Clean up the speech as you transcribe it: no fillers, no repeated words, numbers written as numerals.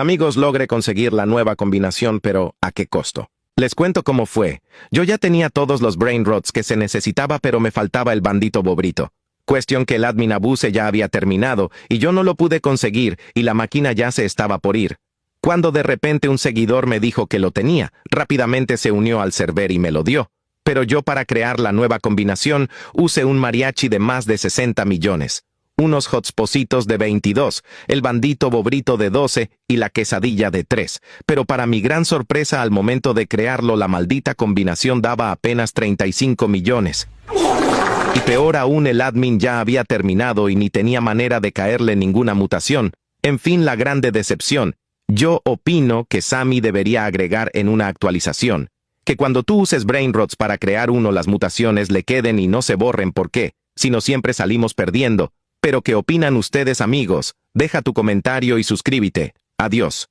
Amigos, logré conseguir la nueva combinación, pero ¿a qué costo? Les cuento cómo fue. Yo ya tenía todos los brain rots que se necesitaba, pero me faltaba el bandito bobrito. Cuestión que el admin abuse ya había terminado, y yo no lo pude conseguir, y la máquina ya se estaba por ir. Cuando de repente un seguidor me dijo que lo tenía, rápidamente se unió al server y me lo dio. Pero yo, para crear la nueva combinación, usé un mariachi de más de 60 millones. Unos hotspositos de 22, el bandito bobrito de 12 y la quesadilla de 3. Pero para mi gran sorpresa, al momento de crearlo, la maldita combinación daba apenas 35 millones. Y peor aún, el admin ya había terminado y ni tenía manera de caerle ninguna mutación. En fin, la grande decepción. Yo opino que Sammy debería agregar en una actualización que cuando tú uses BrainRots para crear uno, las mutaciones le queden y no se borren. ¿Por qué? Si no, siempre salimos perdiendo. ¿Pero qué opinan ustedes, amigos? Deja tu comentario y suscríbete. Adiós.